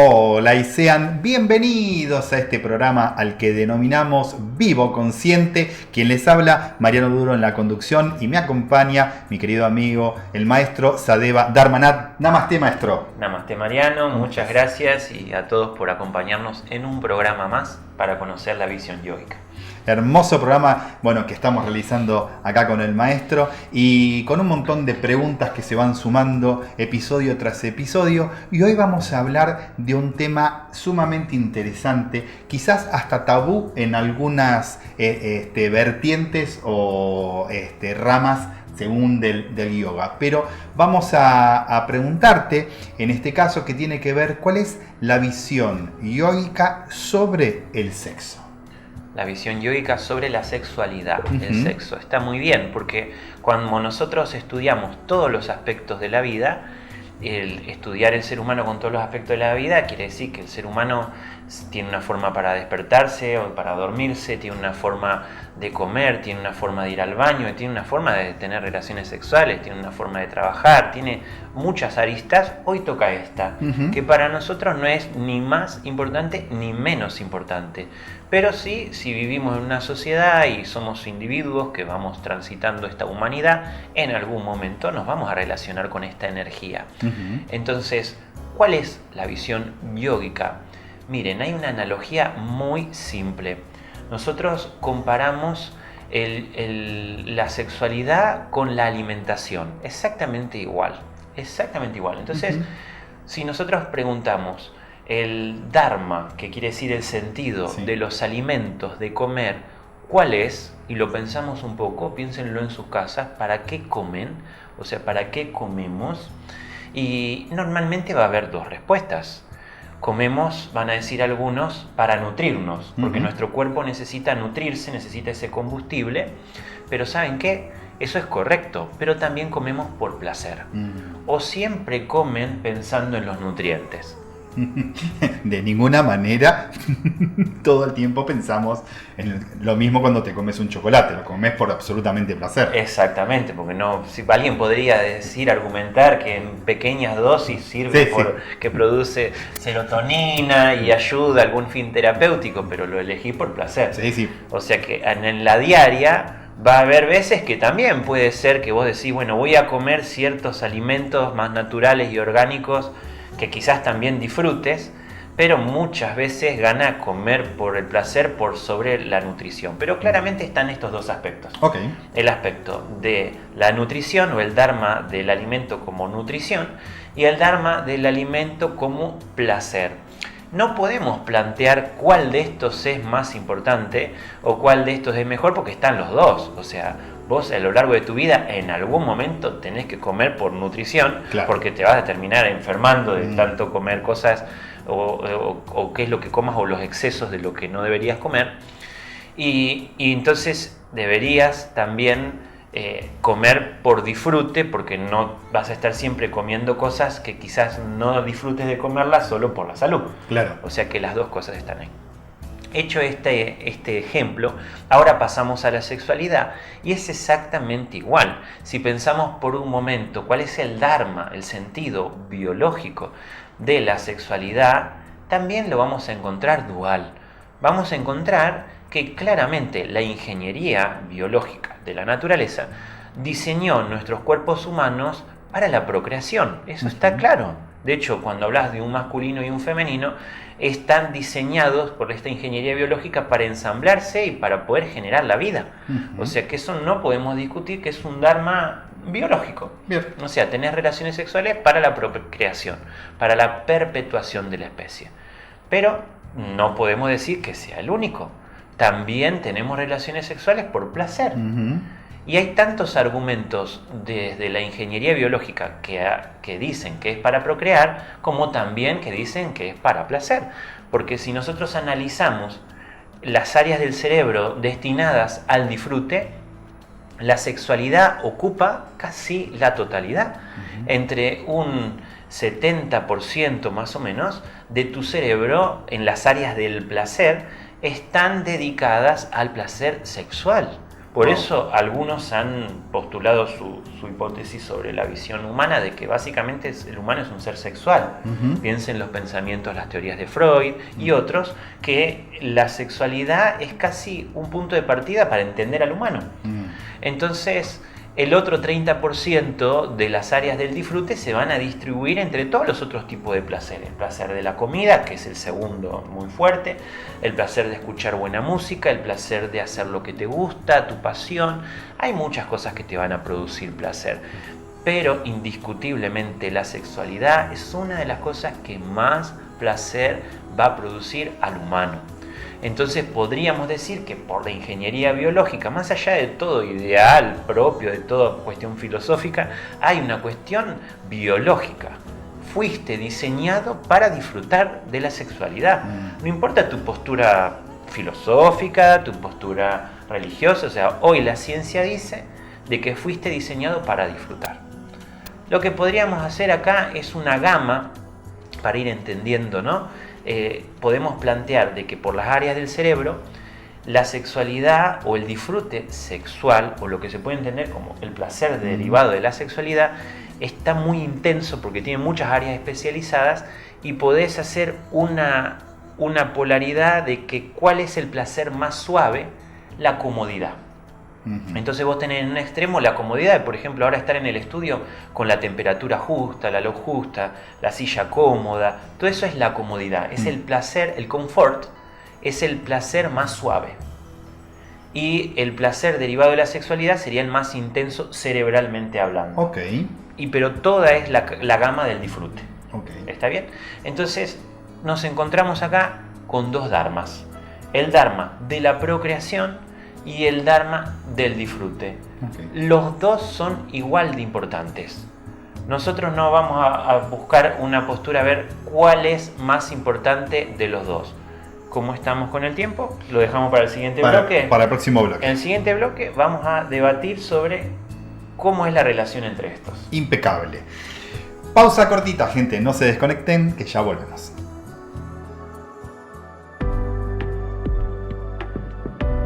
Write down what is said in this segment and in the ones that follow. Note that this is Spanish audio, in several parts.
Hola y sean bienvenidos a este programa al que denominamos Vivo Consciente. Quien les habla, Mariano Duro en la conducción, y me acompaña mi querido amigo, el maestro Sadeva Dharmanath. Namaste, maestro. Namaste, Mariano, muchas gracias y a todos por acompañarnos en un programa más para conocer la visión yógica. Hermoso programa, bueno, que estamos realizando acá con el maestro y con un montón de preguntas que se van sumando episodio tras episodio. Y hoy vamos a hablar de un tema sumamente interesante, quizás hasta tabú en algunas vertientes o ramas según del yoga. Pero vamos a preguntarte, en este caso, que tiene que ver cuál es la visión yógica sobre el sexo. La visión yógica sobre la sexualidad, el sexo. Está muy bien, porque cuando nosotros estudiamos todos los aspectos de la vida, el estudiar el ser humano con todos los aspectos de la vida quiere decir que el ser humano tiene una forma para despertarse o para dormirse, tiene una forma de comer, tiene una forma de ir al baño, tiene una forma de tener relaciones sexuales, tiene una forma de trabajar, tiene muchas aristas. Hoy toca esta, que para nosotros no es ni más importante ni menos importante. Pero sí, si vivimos en una sociedad y somos individuos que vamos transitando esta humanidad, en algún momento nos vamos a relacionar con esta energía. Entonces, ¿cuál es la visión yógica? Miren, hay una analogía muy simple. Nosotros comparamos la sexualidad con la alimentación. Exactamente igual. Entonces, si nosotros preguntamos el dharma, que quiere decir el sentido de los alimentos, de comer, ¿cuál es? Y lo pensamos un poco, piénsenlo en sus casas, ¿para qué comen? O sea, ¿para qué comemos? Y normalmente va a haber dos respuestas. Comemos, van a decir algunos, para nutrirnos, porque nuestro cuerpo necesita nutrirse, necesita ese combustible, pero ¿saben qué? Eso es correcto, pero también comemos por placer. O siempre comen pensando en los nutrientes. De ninguna manera. Todo el tiempo pensamos en lo mismo cuando te comes un chocolate, lo comes por absolutamente placer. Exactamente, porque no, si alguien podría argumentar que en pequeñas dosis sirve que produce serotonina y ayuda a algún fin terapéutico, pero lo elegí por placer. O sea que en la diaria va a haber veces que también puede ser que vos decís, bueno, voy a comer ciertos alimentos más naturales y orgánicos que quizás también disfrutes, pero muchas veces gana comer por el placer por sobre la nutrición. Pero claramente están estos dos aspectos. El aspecto de la nutrición o el dharma del alimento como nutrición y el dharma del alimento como placer. No podemos plantear cuál de estos es más importante o cuál de estos es mejor, porque están los dos. O sea, vos a lo largo de tu vida en algún momento tenés que comer por nutrición, porque te vas a terminar enfermando de tanto comer cosas o qué es lo que comas o los excesos de lo que no deberías comer. Y entonces deberías también comer por disfrute, porque no vas a estar siempre comiendo cosas que quizás no disfrutes de comerlas solo por la salud. O sea que las dos cosas están ahí. Hecho este ejemplo, ahora pasamos a la sexualidad y es exactamente igual. Si pensamos por un momento cuál es el dharma, el sentido biológico de la sexualidad, también lo vamos a encontrar dual. Vamos a encontrar que claramente la ingeniería biológica de la naturaleza diseñó nuestros cuerpos humanos para la procreación. Eso está claro. De hecho, cuando hablas de un masculino y un femenino, están diseñados por esta ingeniería biológica para ensamblarse y para poder generar la vida. O sea que eso no podemos discutir, que es un dharma biológico. O sea, tenés relaciones sexuales para la procreación, para la perpetuación de la especie. Pero no podemos decir que sea el único. También tenemos relaciones sexuales por placer. Y hay tantos argumentos desde la ingeniería biológica que dicen que es para procrear, como también que dicen que es para placer. Porque si nosotros analizamos las áreas del cerebro destinadas al disfrute, la sexualidad ocupa casi la totalidad, entre un 70% más o menos de tu cerebro en las áreas del placer están dedicadas al placer sexual. Por eso algunos han postulado su hipótesis sobre la visión humana de que básicamente el humano es un ser sexual. Piensen los pensamientos, las teorías de Freud y otros, que la sexualidad es casi un punto de partida para entender al humano. Entonces, el otro 30% de las áreas del disfrute se van a distribuir entre todos los otros tipos de placer. El placer de la comida, que es el segundo muy fuerte, el placer de escuchar buena música, el placer de hacer lo que te gusta, tu pasión. Hay muchas cosas que te van a producir placer, pero indiscutiblemente la sexualidad es una de las cosas que más placer va a producir al humano. Entonces podríamos decir que por la ingeniería biológica, más allá de todo ideal propio, de toda cuestión filosófica, hay una cuestión biológica. Fuiste diseñado para disfrutar de la sexualidad. No importa tu postura filosófica, tu postura religiosa, o sea, hoy la ciencia dice de que fuiste diseñado para disfrutar. Lo que podríamos hacer acá es una gama para ir entendiendo, ¿no? Podemos plantear de que por las áreas del cerebro la sexualidad o el disfrute sexual, o lo que se puede entender como el placer derivado de la sexualidad, está muy intenso porque tiene muchas áreas especializadas y podés hacer una polaridad de que cuál es el placer más suave, la comodidad. Entonces vos tenés en un extremo la comodidad de, por ejemplo, ahora estar en el estudio con la temperatura justa, la luz justa, la silla cómoda. Todo eso es la comodidad, es el placer, el confort, es el placer más suave. Y el placer derivado de la sexualidad sería el más intenso cerebralmente hablando. Ok. Pero toda es la gama del disfrute. Okay. ¿Está bien? Entonces nos encontramos acá con dos dharmas. El dharma de la procreación y el dharma del disfrute. Los dos son igual de importantes. Nosotros no vamos a buscar una postura a ver cuál es más importante de los dos. ¿Cómo estamos con el tiempo? Lo dejamos para el siguiente bloque. Para el próximo bloque. En el siguiente bloque vamos a debatir sobre cómo es la relación entre estos. Impecable. Pausa cortita, gente. No se desconecten, que ya volvemos.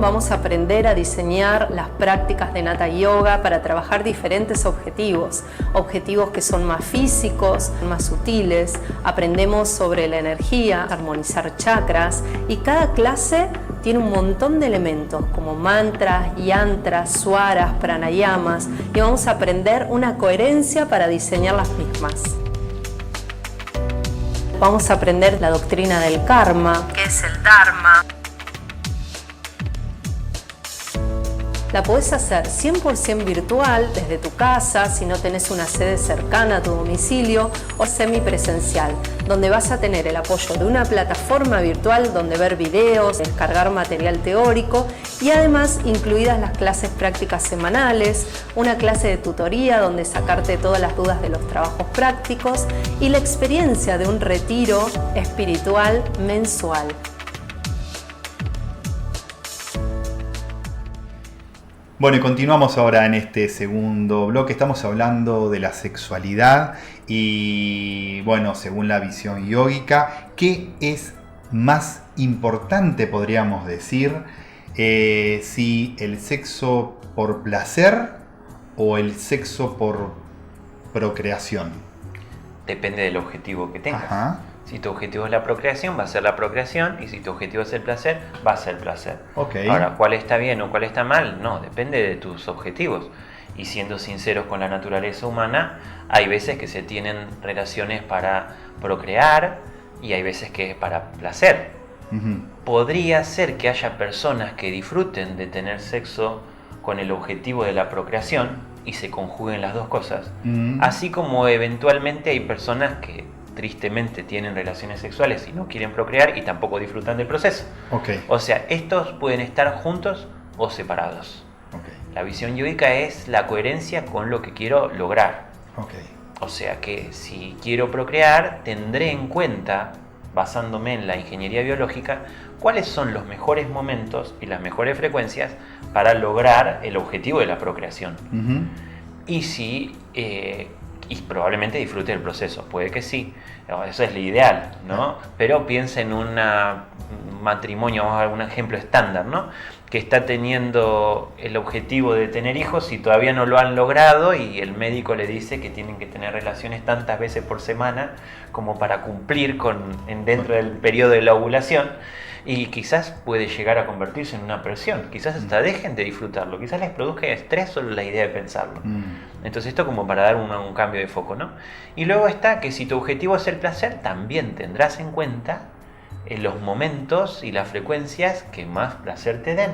Vamos a aprender a diseñar las prácticas de Hatha Yoga para trabajar diferentes objetivos. Objetivos que son más físicos, más sutiles. Aprendemos sobre la energía, armonizar chakras. Y cada clase tiene un montón de elementos como mantras, yantras, swaras, pranayamas. Y vamos a aprender una coherencia para diseñar las mismas. Vamos a aprender la doctrina del karma, qué es el dharma. La podés hacer 100% virtual desde tu casa, si no tenés una sede cercana a tu domicilio, o semipresencial, donde vas a tener el apoyo de una plataforma virtual donde ver videos, descargar material teórico y además incluidas las clases prácticas semanales, una clase de tutoría donde sacarte todas las dudas de los trabajos prácticos y la experiencia de un retiro espiritual mensual. Bueno, y continuamos ahora en este segundo bloque. Estamos hablando de la sexualidad y, bueno, según la visión yógica, ¿qué es más importante, podríamos decir, si el sexo por placer o el sexo por procreación? Depende del objetivo que tengas. Ajá. Si tu objetivo es la procreación, va a ser la procreación, y si tu objetivo es el placer, va a ser el placer. Okay. Ahora, ¿cuál está bien o cuál está mal? No, depende de tus objetivos. Y siendo sinceros con la naturaleza humana, hay veces que se tienen relaciones para procrear y hay veces que es para placer. Podría ser que haya personas que disfruten de tener sexo con el objetivo de la procreación y se conjuguen las dos cosas. Así como eventualmente hay personas que tristemente tienen relaciones sexuales y no quieren procrear y tampoco disfrutan del proceso. Okay. O sea, estos pueden estar juntos o separados. Okay. La visión yógica es la coherencia con lo que quiero lograr. Okay. O sea que si quiero procrear, tendré en cuenta basándome en la ingeniería biológica, cuáles son los mejores momentos y las mejores frecuencias para lograr el objetivo de la procreación. Y si y probablemente disfrute del proceso, puede que sí, eso es lo ideal, ¿no? Pero piensa en un matrimonio, vamos a dar un ejemplo estándar, ¿no? Que está teniendo el objetivo de tener hijos y todavía no lo han logrado, y el médico le dice que tienen que tener relaciones tantas veces por semana como para cumplir dentro del periodo de la ovulación, y quizás puede llegar a convertirse en una presión, quizás hasta dejen de disfrutarlo, quizás les produzca estrés solo la idea de pensarlo. Entonces esto como para dar un cambio de foco, ¿no? Y luego está que si tu objetivo es el placer, también tendrás en cuenta los momentos y las frecuencias que más placer te den.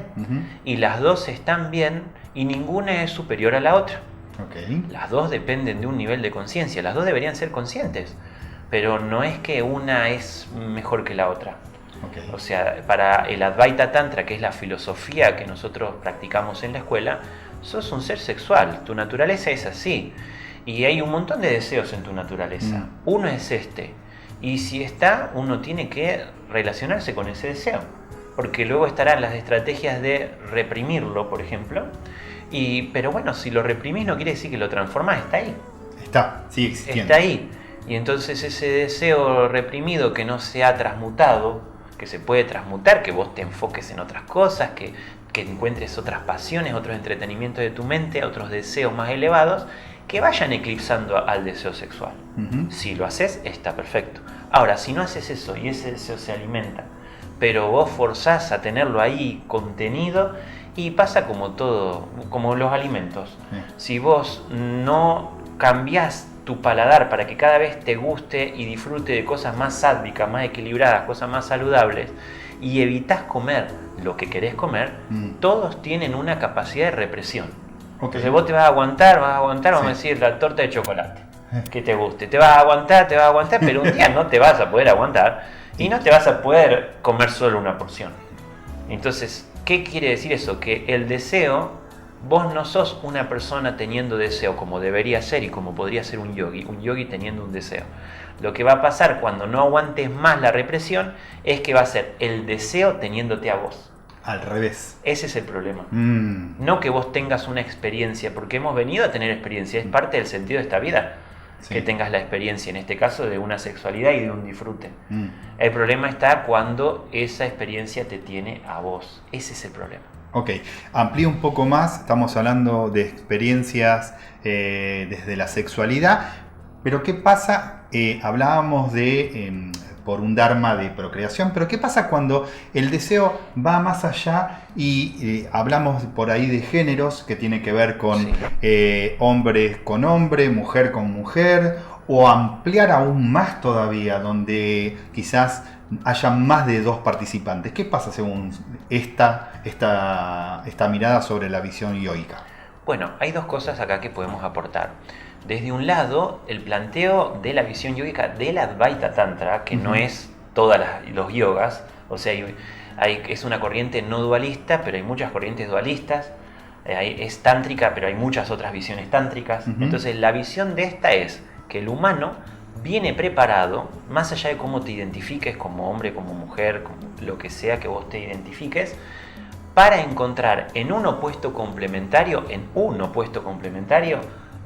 Y las dos están bien y ninguna es superior a la otra. Las dos dependen de un nivel de conciencia, las dos deberían ser conscientes, pero no es que una es mejor que la otra. O sea, para el Advaita Tantra, que es la filosofía que nosotros practicamos en la escuela, sos un ser sexual, tu naturaleza es así, y hay un montón de deseos en tu naturaleza. Uno es este, y si está, uno tiene que relacionarse con ese deseo, porque luego estarán las estrategias de reprimirlo, por ejemplo, pero bueno, si lo reprimís no quiere decir que lo transformás, está ahí. Sigue existiendo. Está ahí, y entonces ese deseo reprimido que no se ha transmutado, que se puede transmutar, que vos te enfoques en otras cosas, que encuentres otras pasiones, otros entretenimientos de tu mente, otros deseos más elevados, que vayan eclipsando al deseo sexual. Si lo haces, está perfecto. Ahora, si no haces eso y ese deseo se alimenta, pero vos forzás a tenerlo ahí contenido, y pasa como todo, como los alimentos. Si vos no cambiás tu paladar para que cada vez te guste y disfrute de cosas más sádvicas, más equilibradas, cosas más saludables, y evitas comer lo que querés comer, todos tienen una capacidad de represión. Entonces vos te vas a aguantar, vamos a decir, la torta de chocolate, que te guste, te vas a aguantar, pero un día no te vas a poder aguantar y no te vas a poder comer solo una porción. Entonces, ¿qué quiere decir eso? Que el deseo, vos no sos una persona teniendo deseo como debería ser y como podría ser un yogi teniendo un deseo. Lo que va a pasar cuando no aguantes más la represión es que va a ser el deseo teniéndote a vos. Al revés. Ese es el problema. No que vos tengas una experiencia, porque hemos venido a tener experiencia, es parte del sentido de esta vida. Que tengas la experiencia, en este caso, de una sexualidad y de un disfrute. El problema está cuando esa experiencia te tiene a vos. Ese es el problema. Amplío un poco más, estamos hablando de experiencias desde la sexualidad, pero ¿qué pasa? Hablábamos de por un dharma de procreación, pero ¿qué pasa cuando el deseo va más allá y hablamos por ahí de géneros que tiene que ver con hombre con hombre, mujer con mujer, o ampliar aún más todavía, donde quizás haya más de dos participantes? ¿Qué pasa según esta mirada sobre la visión yógica? Bueno, hay dos cosas acá que podemos aportar. Desde un lado, el planteo de la visión yógica del Advaita Tantra, que no es todos los yogas, o sea, es una corriente no dualista, pero hay muchas corrientes dualistas, es tántrica, pero hay muchas otras visiones tántricas. Entonces, la visión de esta es que el humano viene preparado, más allá de cómo te identifiques como hombre, como mujer, como lo que sea que vos te identifiques, para encontrar en un opuesto complementario,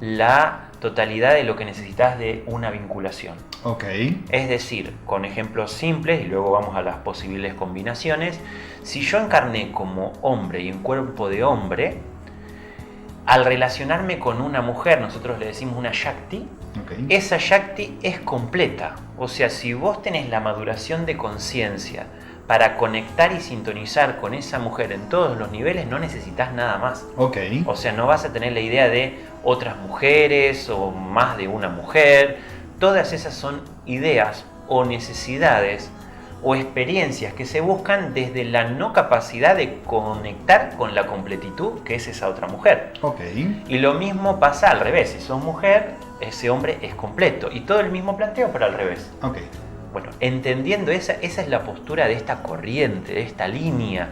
la totalidad de lo que necesitas de una vinculación. Es decir, con ejemplos simples, y luego vamos a las posibles combinaciones, si yo encarné como hombre y en cuerpo de hombre, al relacionarme con una mujer, nosotros le decimos una Shakti, esa Shakti es completa. O sea, si vos tenés la maduración de conciencia para conectar y sintonizar con esa mujer en todos los niveles, no necesitas nada más. O sea, no vas a tener la idea de otras mujeres o más de una mujer. Todas esas son ideas o necesidades o experiencias que se buscan desde la no capacidad de conectar con la completitud que es esa otra mujer. Y lo mismo pasa al revés. Si sos mujer, ese hombre es completo. Y todo el mismo planteo, pero al revés. Bueno, entendiendo esa es la postura de esta corriente, de esta línea.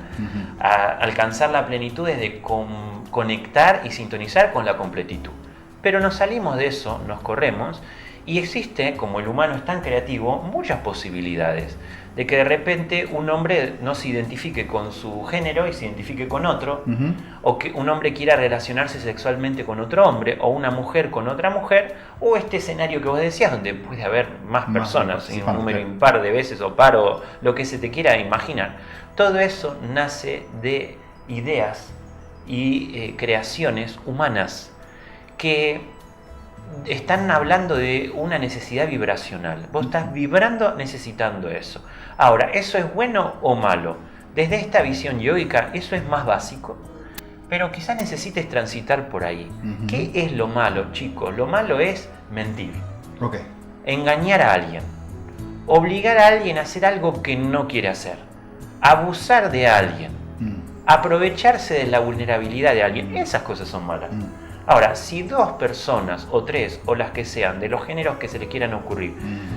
A alcanzar la plenitud es de conectar y sintonizar con la completitud. Pero nos salimos de eso, nos corremos Y existe, como el humano es tan creativo, muchas posibilidades de que de repente un hombre no se identifique con su género y se identifique con otro, o que un hombre quiera relacionarse sexualmente con otro hombre, o una mujer con otra mujer, o este escenario que vos decías, donde puede haber más personas, un número impar de veces o par, o lo que se te quiera imaginar. Todo eso nace de ideas y creaciones humanas que están hablando de una necesidad vibracional. Vos estás vibrando necesitando eso. Ahora, ¿eso es bueno o malo? Desde esta visión yógica, eso es más básico, pero quizás necesites transitar por ahí. ¿Qué es lo malo, chicos? Lo malo es mentir, engañar a alguien, obligar a alguien a hacer algo que no quiere hacer, abusar de alguien, aprovecharse de la vulnerabilidad de alguien. Esas cosas son malas. Ahora, si dos personas o tres o las que sean, de los géneros que se les quieran ocurrir,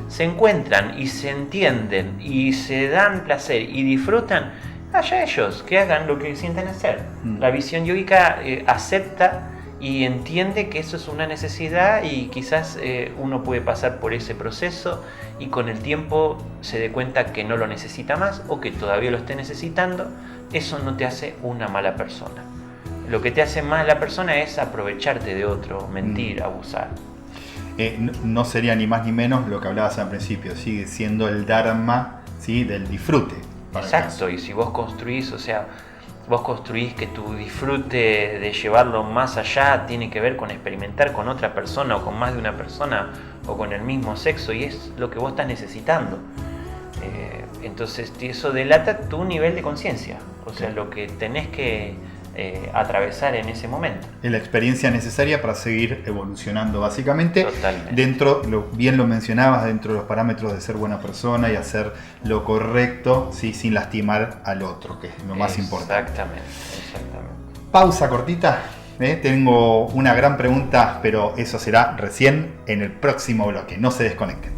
se encuentran y se entienden y se dan placer y disfrutan, allá ellos, que hagan lo que sienten hacer. La visión yógica acepta y entiende que eso es una necesidad y quizás uno puede pasar por ese proceso y con el tiempo se dé cuenta que no lo necesita más o que todavía lo esté necesitando. Eso no te hace una mala persona. Lo que te hace mala persona es aprovecharte de otro, mentir, abusar. No sería ni más ni menos lo que hablabas al principio, sigue siendo el dharma, ¿sí?, del disfrute. Exacto, y si vos construís, vos construís que tu disfrute de llevarlo más allá tiene que ver con experimentar con otra persona o con más de una persona o con el mismo sexo, y es lo que vos estás necesitando. Entonces eso delata tu nivel de conciencia, o sea, lo que tenés que atravesar en ese momento. Es la experiencia necesaria para seguir evolucionando, básicamente. Totalmente. Dentro, bien lo mencionabas, dentro de los parámetros de ser buena persona y hacer lo correcto, ¿sí?, sin lastimar al otro, que es lo más importante. Exactamente. Pausa cortita. Tengo una gran pregunta, pero eso será recién en el próximo bloque. No se desconecten.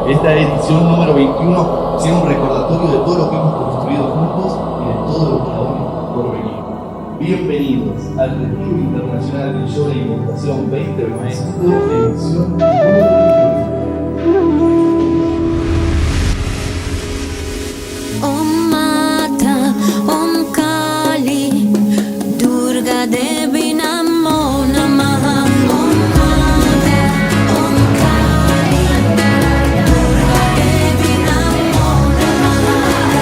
Esta edición número 21 sea un recordatorio de todo lo que hemos construido juntos y de todo lo que aún por venir. Bienvenidos al Retiro Internacional de Yoga y Meditación 2022, edición número 21. Om Mata, Om Kali, Durga Devi Namo Namaha. Om Mata, Om Kali, Durga Devi Namo Namaha.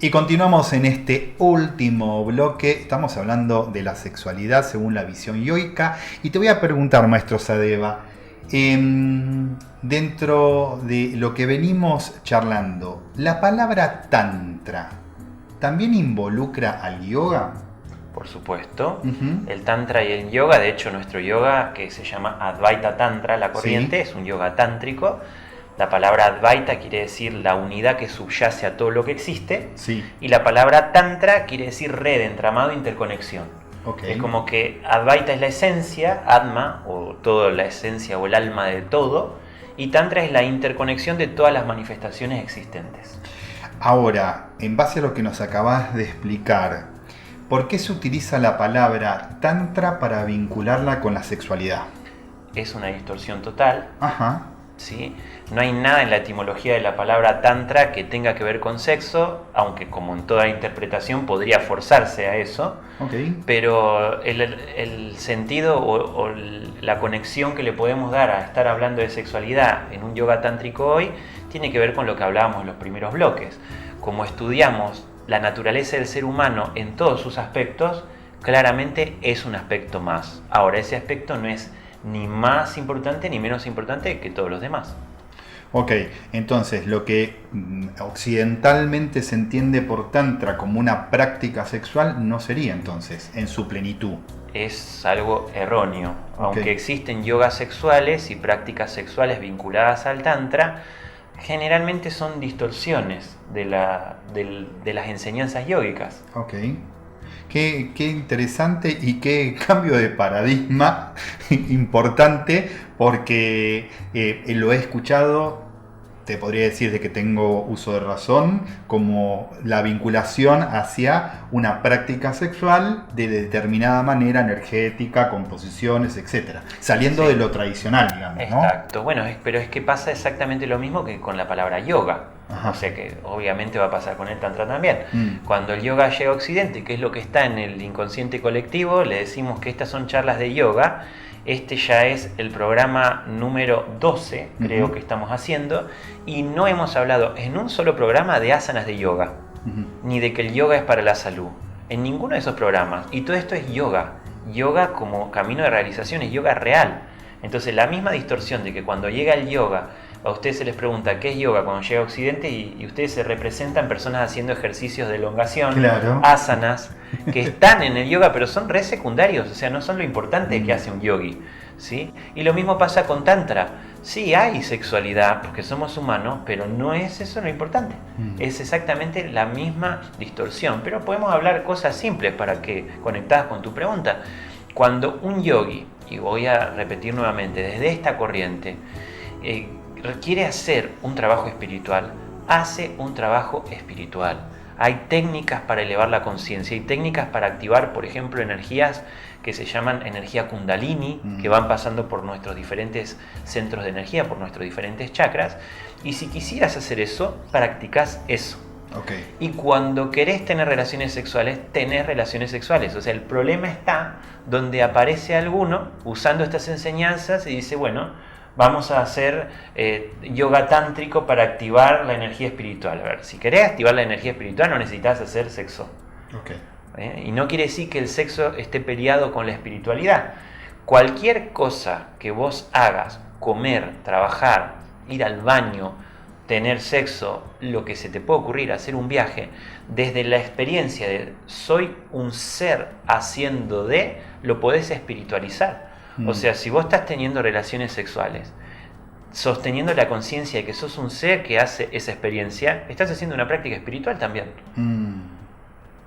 Y continuamos en este último bloque. Estamos hablando de la sexualidad según la visión yoica. Y te voy a preguntar, maestro Sadeva, dentro de lo que venimos charlando, ¿la palabra tantra también involucra al yoga? Por supuesto. Uh-huh. El tantra y el yoga, de hecho nuestro yoga, que se llama Advaita Tantra, la corriente, Sí. es un yoga tántrico. La palabra Advaita quiere decir la unidad que subyace a todo lo que existe. Sí. Y la palabra Tantra quiere decir red, entramado, interconexión. Ok. Es como que Advaita es la esencia, Atma, o toda la esencia o el alma de todo, y Tantra es la interconexión de todas las manifestaciones existentes. Ahora, en base a lo que nos acabas de explicar, ¿por qué se utiliza la palabra tantra para vincularla con la sexualidad? Es una distorsión total. Ajá. ¿Sí? No hay nada en la etimología de la palabra tantra que tenga que ver con sexo, aunque como en toda interpretación podría forzarse a eso, Ok. pero el sentido o la conexión que le podemos dar a estar hablando de sexualidad en un yoga tántrico hoy tiene que ver con lo que hablábamos en los primeros bloques. Como estudiamos la naturaleza del ser humano en todos sus aspectos, claramente es un aspecto más. Ahora, ese aspecto no es ni más importante ni menos importante que todos los demás. Ok, entonces lo que occidentalmente se entiende por tantra como una práctica sexual no sería entonces en su plenitud. Es algo erróneo. Ok. Aunque existen yogas sexuales y prácticas sexuales vinculadas al tantra, generalmente son distorsiones de las enseñanzas yógicas. Ok. Qué interesante y qué cambio de paradigma importante, porque lo he escuchado, te podría decir de que tengo uso de razón, como la vinculación hacia una práctica sexual de determinada manera energética, con posiciones, etc. Saliendo Sí. de lo tradicional, digamos, ¿no? Exacto. Bueno, pero es que pasa exactamente lo mismo que con la palabra yoga. Ajá. O sea que obviamente va a pasar con el tantra también. Mm. Cuando el yoga llega a Occidente, que es lo que está en el inconsciente colectivo, le decimos que estas son charlas de yoga. Este ya es el programa número 12, creo Ujú. que estamos haciendo, y no hemos hablado en un solo programa de asanas de yoga, Ujú. ni de que el yoga es para la salud. En ninguno de esos programas. Y todo esto es yoga. Yoga como camino de realización, es yoga real. Entonces la misma distorsión de que cuando llega el yoga, a ustedes se les pregunta qué es yoga cuando llega a Occidente y ustedes se representan personas haciendo ejercicios de elongación, Claro. asanas, que están en el yoga pero son re secundarios, o sea, no son lo importante que hace un yogi, ¿sí? Y lo mismo pasa con tantra. Sí, hay sexualidad porque somos humanos, pero no es eso lo importante. Es exactamente la misma distorsión, pero podemos hablar cosas simples para que, conectadas con tu pregunta, cuando un yogi, y voy a repetir nuevamente, desde esta corriente, quiere hacer un trabajo espiritual, hace un trabajo espiritual. Hay técnicas para elevar la conciencia, hay técnicas para activar, por ejemplo, energías que se llaman energía kundalini, que van pasando por nuestros diferentes centros de energía, por nuestros diferentes chakras. Y si quisieras hacer eso, practicas eso. Ok. Y cuando querés tener relaciones sexuales, tenés relaciones sexuales. O sea, el problema está donde aparece alguno usando estas enseñanzas y dice, bueno, vamos a hacer yoga tántrico para activar la energía espiritual. A ver, si querés activar la energía espiritual no necesitas hacer sexo. Ok. Y no quiere decir que el sexo esté peleado con la espiritualidad. Cualquier cosa que vos hagas, comer, trabajar, ir al baño, tener sexo, lo que se te puede ocurrir, hacer un viaje, desde la experiencia de soy un ser haciendo de, lo podés espiritualizar. O sea, si vos estás teniendo relaciones sexuales, sosteniendo la conciencia de que sos un ser que hace esa experiencia, estás haciendo una práctica espiritual también.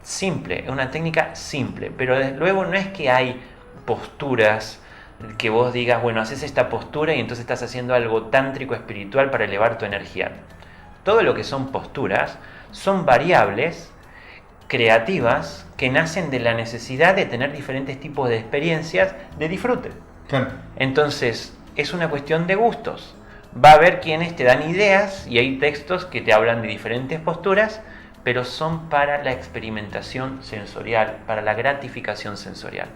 Simple, es una técnica simple, pero luego no es que hay posturas que vos digas, bueno, haces esta postura y entonces estás haciendo algo tántrico espiritual para elevar tu energía. Todo lo que son posturas son variables creativas que nacen de la necesidad de tener diferentes tipos de experiencias de disfrute. Claro. Entonces, es una cuestión de gustos. Va a haber quienes te dan ideas y hay textos que te hablan de diferentes posturas, pero son para la experimentación sensorial, para la gratificación sensorial.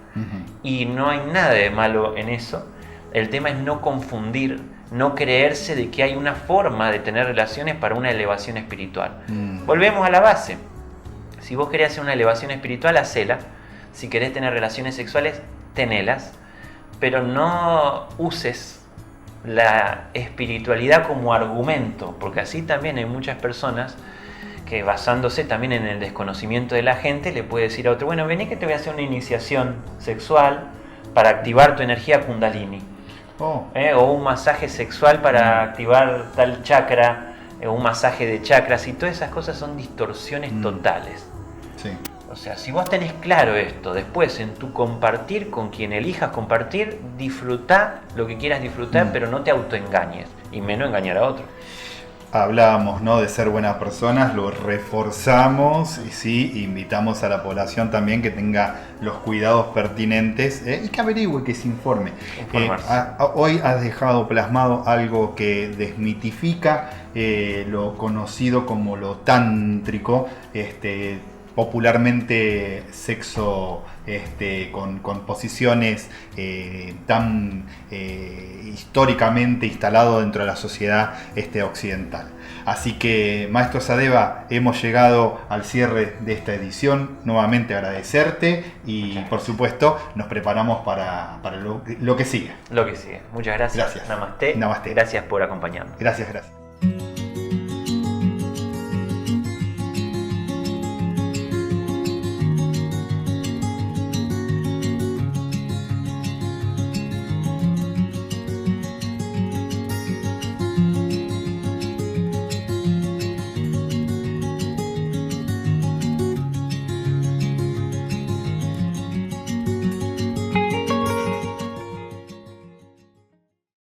Y no hay nada de malo en eso. El tema es no confundir, no creerse de que hay una forma de tener relaciones para una elevación espiritual. Volvemos a la base. Si vos querés hacer una elevación espiritual, hacela. Si querés tener relaciones sexuales, tenelas. Pero no uses la espiritualidad como argumento, porque así también hay muchas personas que, basándose también en el desconocimiento de la gente, le puede decir a otro, bueno, vení que te voy a hacer una iniciación sexual para activar tu energía kundalini. O un masaje sexual para activar tal chakra, un masaje de chakras, y todas esas cosas son distorsiones totales. Sí. O sea, si vos tenés claro esto, después en tu compartir con quien elijas compartir, disfrutá lo que quieras disfrutar, pero no te autoengañes, y menos engañar a otro. Hablábamos, ¿no?, de ser buenas personas, lo reforzamos y sí, invitamos a la población también que tenga los cuidados pertinentes y que averigüe, que se informe. Hoy has dejado plasmado algo que desmitifica lo conocido como lo tántrico, popularmente sexo con posiciones tan históricamente instalado dentro de la sociedad occidental. Así que, Maestro Sadeva, hemos llegado al cierre de esta edición. Nuevamente agradecerte y, por supuesto, nos preparamos para lo que sigue. Lo que sigue. Muchas gracias. Gracias. Namaste. Namaste. Gracias por acompañarnos. Gracias.